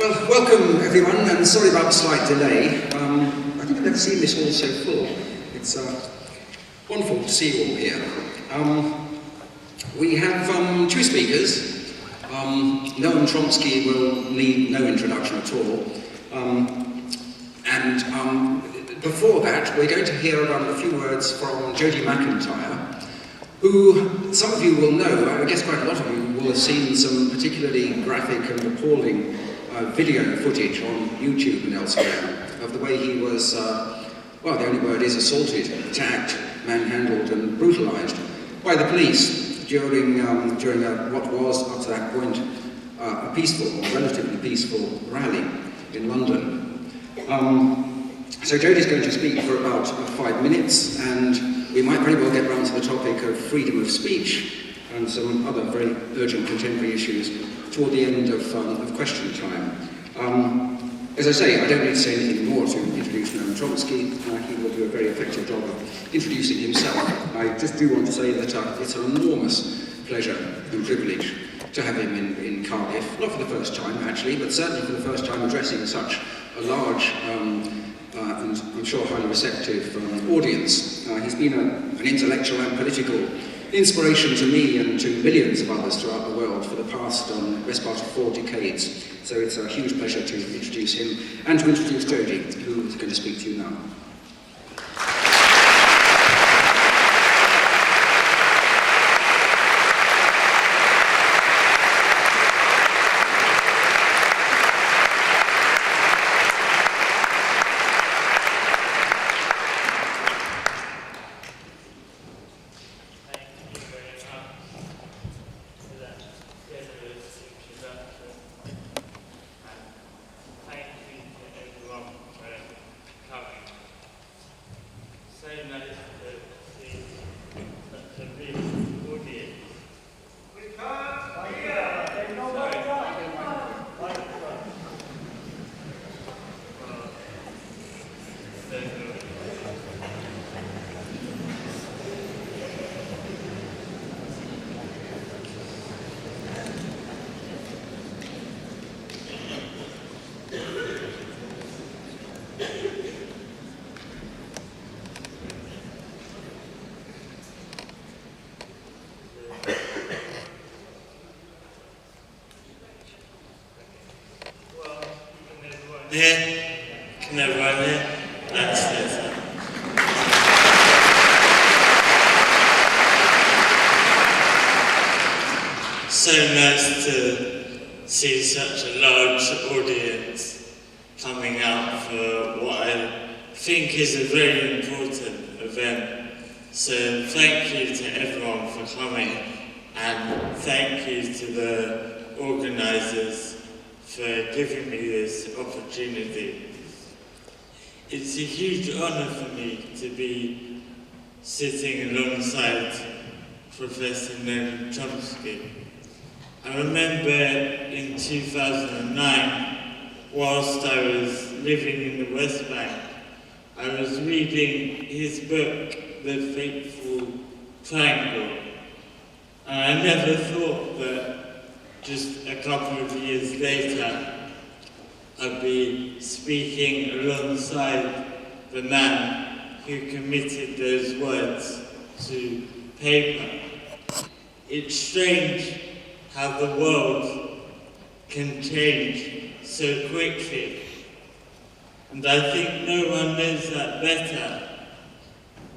Well, welcome everyone, and sorry about the slight delay. I think I've never seen this hall so full. It's wonderful to see you all here. We have two speakers. Noam Chomsky will need no introduction at all. Before that, we're going to hear a few words from Jodie McIntyre, who some of you will know. I guess quite a lot of you will have seen some particularly graphic and appalling video footage on YouTube and elsewhere of the way he was, well, the only word is assaulted, attacked, manhandled and brutalised by the police during what was, up to that point, a peaceful, or relatively peaceful rally in London. So Jodie's going to speak for about 5 minutes, and we might very well get round to the topic of freedom of speech and some other very urgent contemporary issues toward the end of question time. As I say, I don't need to say anything more to introduce Noam Chomsky. He will do a very effective job of introducing himself. I just do want to say that it's an enormous pleasure and privilege to have him in Cardiff, not for the first time actually, but certainly for the first time addressing such a large and I'm sure highly receptive audience. He's been an intellectual and political inspiration to me and to millions of others throughout the world for the past best part of 4 decades. So it's a huge pleasure to introduce him and to introduce Jodie, who is going to speak to you now. Yeah, can everyone hear? That's it. So nice to see such a large audience coming out for what I think is a very important event. So thank you to everyone for coming, and thank you to the organisers for giving me this opportunity. It's a huge honour for me to be sitting alongside Professor Noam Chomsky. I remember in 2009, whilst I was living in the West Bank, I was reading his book, The Fateful Triangle, and I never thought that just a couple of years later, I'd be speaking alongside the man who committed those words to paper. It's strange how the world can change so quickly, and I think no one knows that better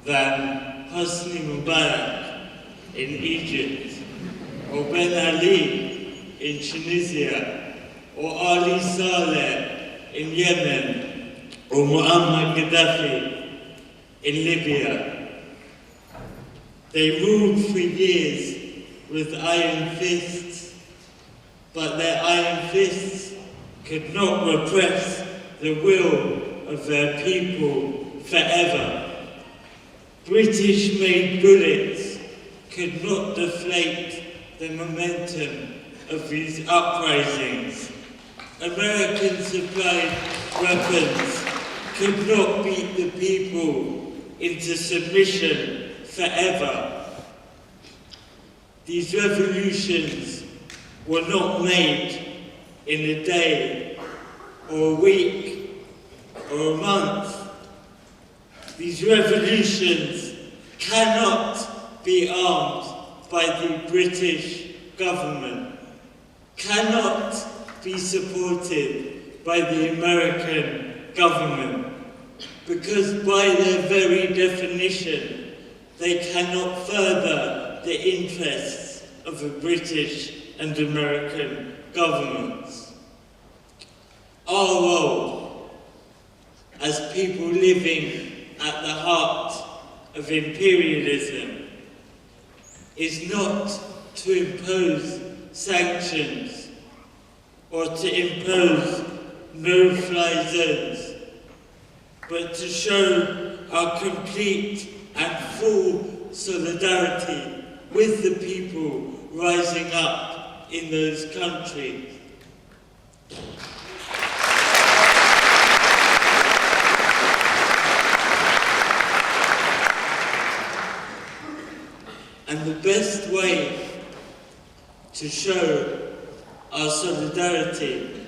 than Hosni Mubarak in Egypt, or Ben Ali in Tunisia, or Ali Saleh in Yemen, or Muammar Gaddafi in Libya. They ruled for years with iron fists, but their iron fists could not repress the will of their people forever. British-made bullets could not deflate the momentum of these uprisings. American-supplied weapons could not beat the people into submission forever. These revolutions were not made in a day or a week, or a month. These revolutions cannot be armed by the British government, cannot be supported by the American government, because by their very definition, they cannot further the interests of the British and American governments. Our role as people living at the heart of imperialism is not to impose sanctions or to impose no-fly zones, but to show our complete and full solidarity with the people rising up in those countries. And the best way to show our solidarity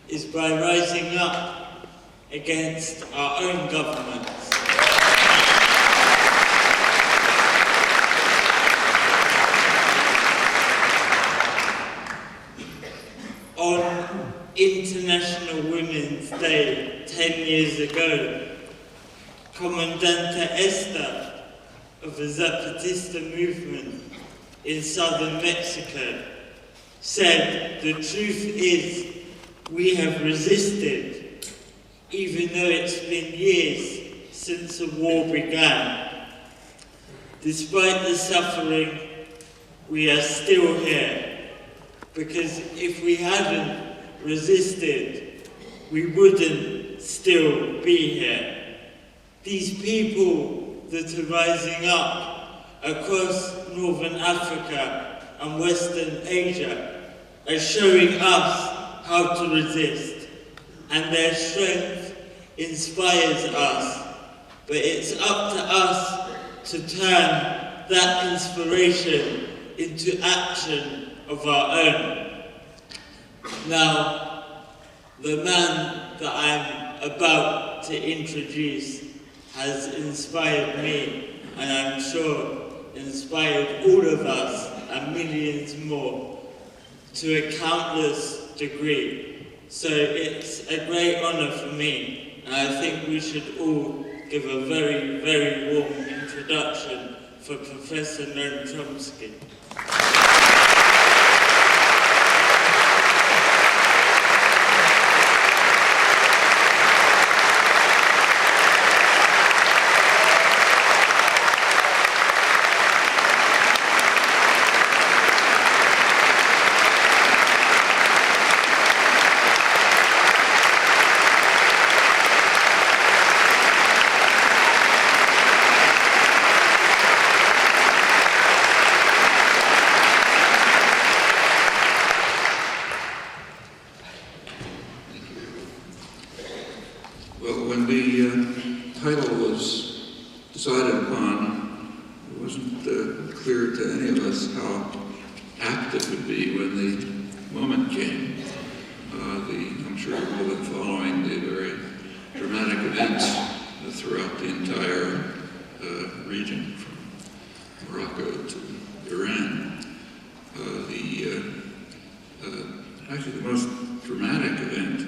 is by rising up against our own governments. On International Women's Day 10 years ago, Comandante Esther of the Zapatista movement in southern Mexico said, "The truth is, we have resisted, even though it's been years since the war began. Despite the suffering, we are still here, because if we hadn't resisted, we wouldn't still be here." These people that are rising up across Northern Africa and Western Asia are showing us how to resist, and their strength inspires us, but it's up to us to turn that inspiration into action of our own. Now, the man that I'm about to introduce has inspired me, and I'm sure inspired all of us and millions more to a countless degree. So it's a great honor for me, and I think we should all give a very, very warm introduction for Professor Noam Chomsky. decided upon, it wasn't clear to any of us how apt it would be when the moment came. I'm sure you've all been following the very dramatic events throughout the entire region, from Morocco to Iran. Actually, the most dramatic event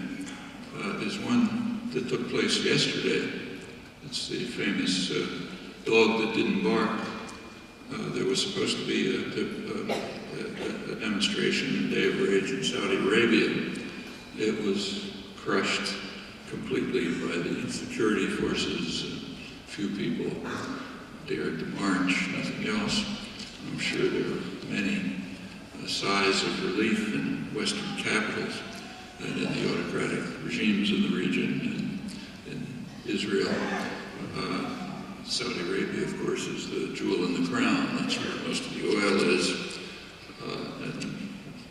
is one that took place yesterday. It's the famous dog that didn't bark. There was supposed to be a demonstration, a day of rage in Saudi Arabia. It was crushed completely by the security forces. Few people dared to march, nothing else. I'm sure there were many sighs of relief in Western capitals and in the autocratic regimes in the region, in Israel. Saudi Arabia, of course, is the jewel in the crown. That's where most of the oil is, and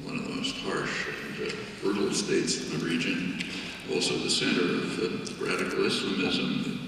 one of the most harsh and brutal states in the region. Also the center of radical Islamism